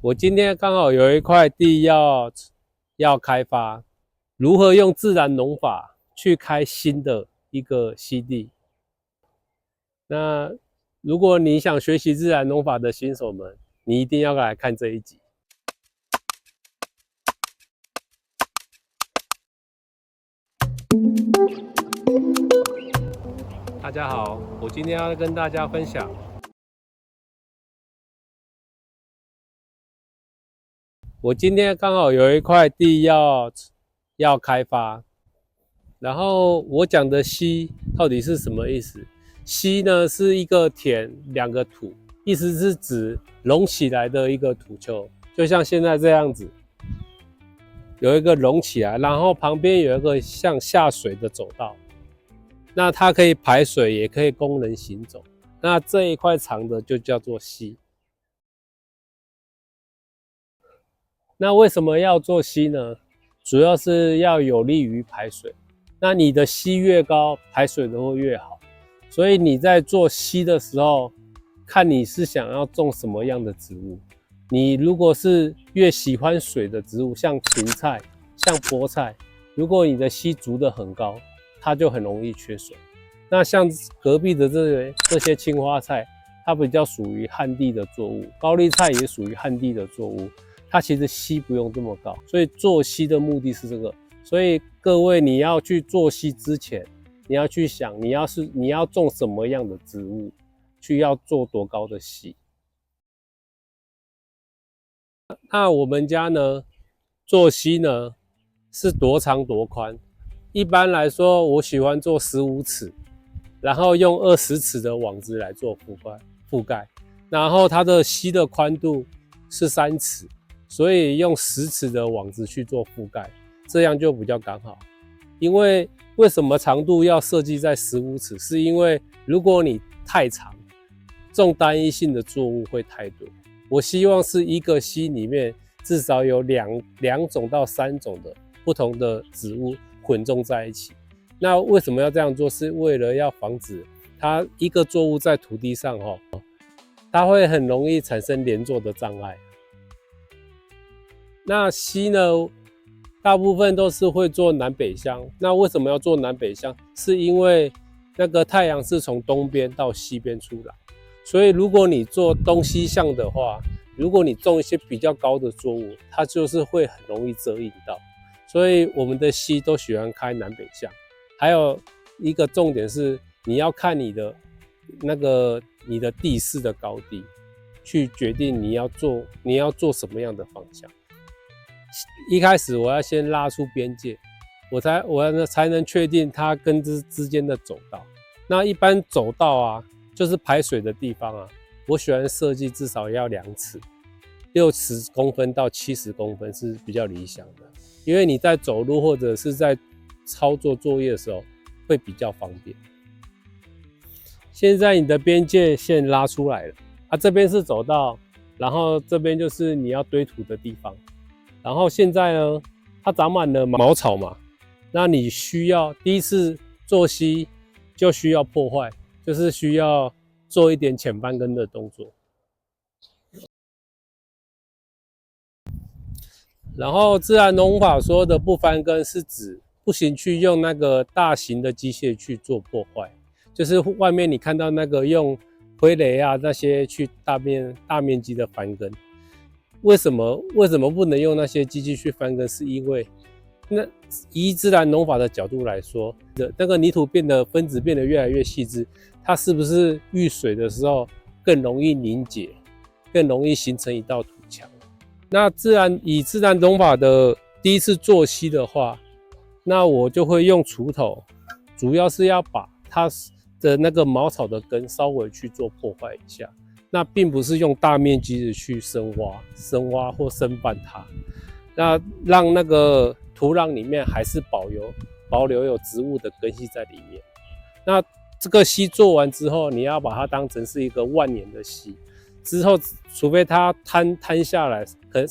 我今天剛好有一塊地要開發，如何用自然農法去開新的一個溪地？那如果你想學習自然農法的新手們，你一定要來看這一集。大家好，我今天要跟大家分享。我今天剛好有一塊地要開發，然後我講的溪到底是什麼意思？溪呢是一個田兩個土，意思是指隆起來的一個土丘，就像現在這樣子，有一個隆起來，然後旁邊有一個像下水的走道，那它可以排水，也可以供人行走。那這一塊長的就叫做溪。那為什麼要做溪呢？主要是要有利於排水。那你的溪越高，排水都会越好。所以你在做溪的時候，看你是想要種什麼樣的植物。你如果是越喜歡水的植物，像芹菜、像菠菜，如果你的溪筑得很高，它就很容易缺水。那像隔壁的這些青花菜，它比較屬於旱地的作物，高麗菜也屬於旱地的作物。它其實溪不用這麼高，所以做溪的目的是這個。所以各位，你要去做溪之前，你要去想，你要種什麼樣的植物，要做多高的溪。那我們家呢，做溪呢是多長多寬。一般來說，我喜歡做15尺，然後用20尺的網子來做覆蓋，然後它的溪的寬度是3尺。所以用10尺的網子去做覆蓋，這樣就比較剛好。因為什麼長度要設計在15尺？是因為如果你太長，種單一性的作物會太多。我希望是一個溪裡面至少有兩種到3種的不同的植物混種在一起。那為什麼要這樣做？是為了要防止它一個作物在土地上它會很容易產生連作的障礙。那溪呢，大部分都是會做南北向。那為什麼要做南北向？是因為那個太陽是從東邊到西邊出來，所以如果你做東西向的話，如果你種一些比較高的作物，它就是會很容易遮蔭到。所以我們的溪都喜歡開南北向。還有一個重點是，你要看你的地勢的高低，去決定你要做什麼樣的方向。一開始我要先拉出邊界，我才能確定它跟之間的走道。那一般走道啊，就是排水的地方啊，我喜歡設計至少要2尺，60公分到70公分是比較理想的，因為你在走路或者是在操作作業的時候會比較方便。現在你的邊界線拉出來了，這邊是走道，然後這邊就是你要堆土的地方。然後現在呢，它長滿了茅草嘛，那你需要第一次做溪就需要破壞，就是需要做一點淺翻耕的動作。然後自然農法說的不翻耕是指不行去用那個大型的機械去做破壞，就是外面你看到那個用揮雷啊那些去大面積的翻耕。為什麼不能用那些機器去翻耕？是因為以自然農法的角度來說，那個泥土分子變得越來越細緻，它是不是遇水的時候更容易凝結，更容易形成一道土牆？那以自然農法的第一次做溪的話，那我就會用鋤頭，主要是要把它的那個茅草的根稍微去做破壞一下。那並不是用大面積的去深挖或深翻它，那讓那個土壤裡面還是保留有植物的根系在裡面。那這個溪做完之後，你要把它當成是一個萬年的溪，之後除非它坍下來，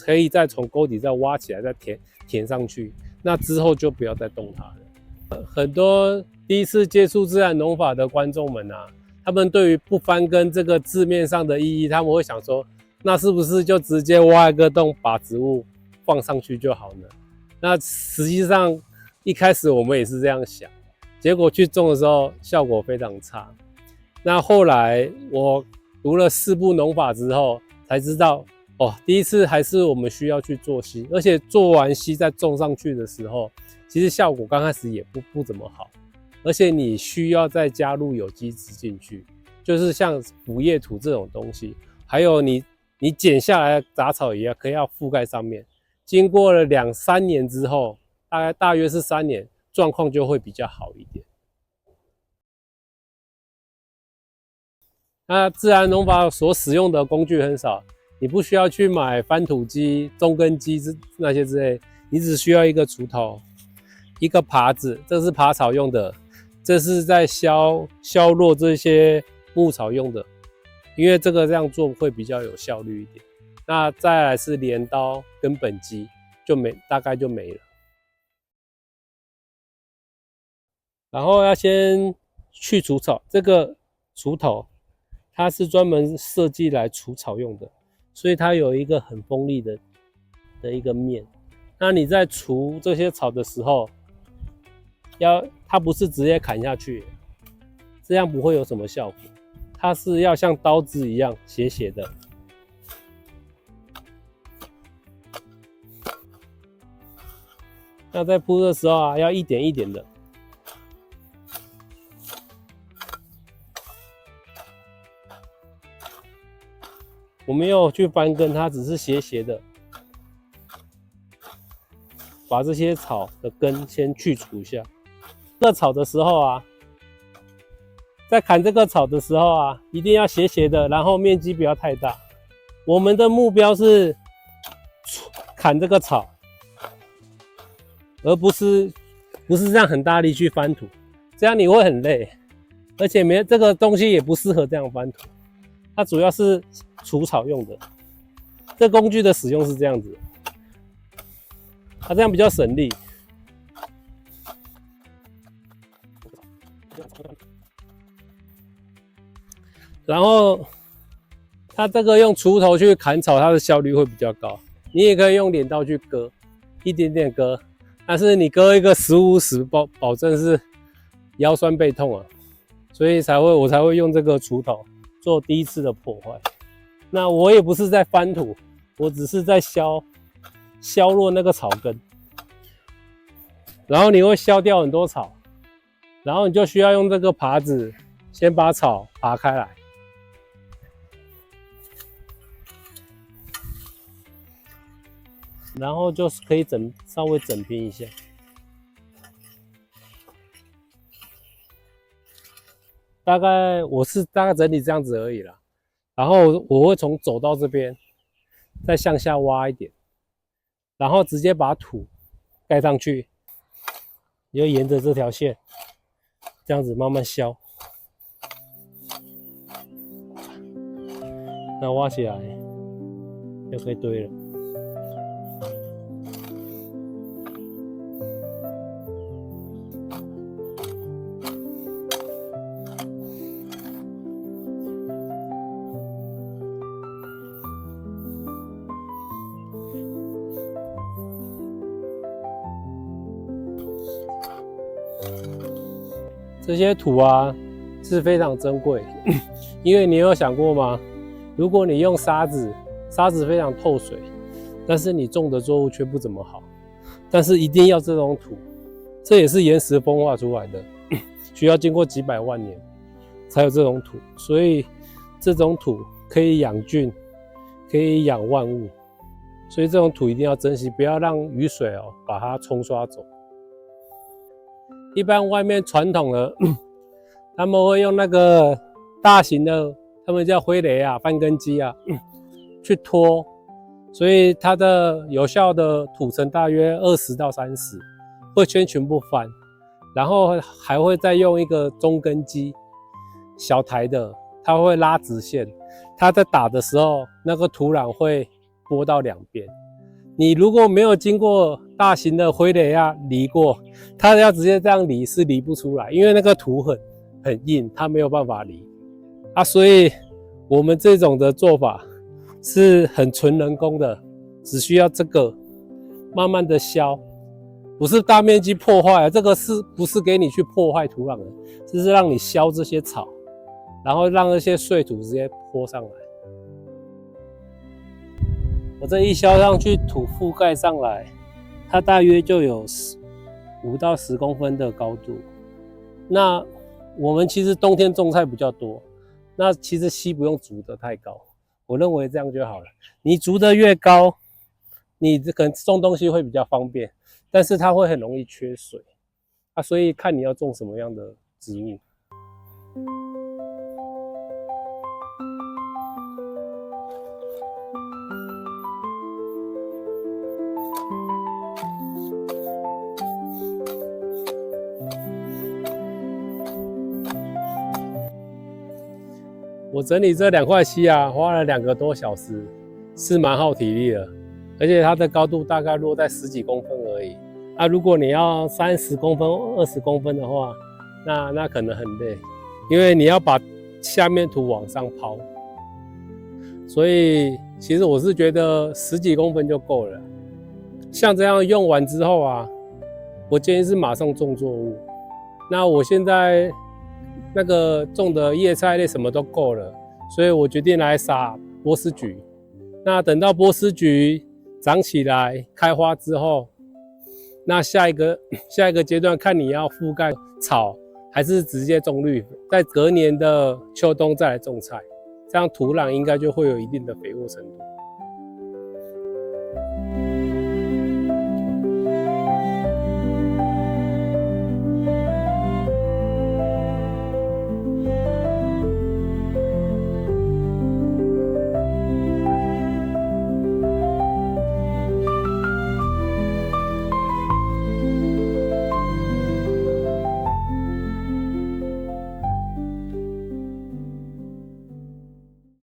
可以再從溝底再挖起來，再填上去，那之後就不要再動它了。很多第一次接觸自然農法的觀眾們啊，他們對於不翻耕這個字面上的意義，他們會想說，那是不是就直接挖一個洞把植物放上去就好呢？那實際上一開始我們也是這樣想，結果去種的時候效果非常差。那後來我讀了4部農法之後，才知道第一次還是我們需要去做硒，而且做完硒再種上去的時候，其實效果剛開始也不怎麼好，而且你需要再加入有機質進去，就是像腐葉土這種東西，還有你剪下來的雜草也可以要覆蓋上面。經過了2、3年之後，大約是3年，狀況就會比較好一點。那自然農法所使用的工具很少，你不需要去買翻土機、中耕機那些之類，你只需要一個鋤頭、一個耙子，這是耙草用的，這是在削弱這些牧草用的，因為這樣做會比較有效率一點。那再來是鐮刀跟本機，大概就沒了。然後要先去除草，這個鋤頭它是專門設計來除草用的，所以它有一個很鋒利的一個面。那你在除這些草的時候，它不是直接砍下去，這樣不會有什麼效果。它是要像刀子一樣斜斜的。那在鋪的時候啊，要一點一點的。我沒有去翻耕，它只是斜斜的，把這些草的根先去除一下。割草的時候啊，在砍這個草的時候啊，一定要斜斜的，然後面積不要太大。我們的目標是砍這個草，而不是這樣很大力去翻土，這樣你會很累，而且這個東西也不適合這樣翻土。它主要是除草用的，這工具的使用是這樣子，它這樣比較省力。然後它這個用鋤頭去砍草，它的效率会比较高。你也可以用鐮刀去割，一点点割，但是你割一個15-50，保證是腰酸背痛啊，所以我才會用這個鋤頭做第一次的破壞。那我也不是在翻土，我只是在削弱那個草根，然後你會削掉很多草，然後你就需要用這個耙子先把草耙開來。然後就是可以稍微整平一下，我是大概整理這樣子而已啦。然後我會從走道這邊再向下挖一點，然後直接把土蓋上去，你就沿着這條線這樣子慢慢削，那挖起來就可以堆了。这些土啊是非常珍貴，因為你有想過嗎？如果你用沙子非常透水，但是你種的作物卻不怎麼好。但是一定要這種土，這也是岩石風化出來的，需要經過幾百萬年才有這種土，所以這種土可以養菌，可以養萬物，所以這種土一定要珍惜，不要讓雨水把它沖刷走。一般外面傳統的，他們會用那個大型的，他們叫揮雷啊、翻耕機啊，去拖，所以它的有效的土層大約20到30，會先全部翻，然後還會再用一個中耕機，小台的，它會拉直線，它在打的時候，那個土壤會撥到兩邊。你如果沒有經過大型的揮雷啊犁過，它要直接這樣犁是犁不出來，因為那個土很硬，它沒有辦法犁啊。所以我們這種的做法是很純人工的，只需要這個慢慢的削，不是大面積破壞，這個不是給你去破壞土壤的，這是讓你削這些草，然後讓那些碎土直接潑上來。我這一削上去，土覆蓋上來，它大約就有5到10公分的高度。那我們其實冬天種菜比較多，那其實溪不用築得太高，我認為這樣就好了。你築得越高，你可能種東西會比較方便，但是它會很容易缺水啊，所以看你要種什麼樣的植物。我整理這2塊溪啊，花了2個多小時，是蠻耗體力的，而且它的高度大概落在10幾公分而已。啊，如果你要30公分、20公分的話，那可能很累，因為你要把下面土往上拋。所以其實我是覺得10幾公分就夠了。像這樣用完之後啊，我建議是馬上種作物。那我現在那個種的葉菜類什麼都夠了，所以我決定來撒波斯菊。那等到波斯菊長起來開花之後，那下一個階段看你要覆蓋草還是直接種綠肥，在隔年的秋冬再來種菜，這樣土壤應該就會有一定的肥沃程度。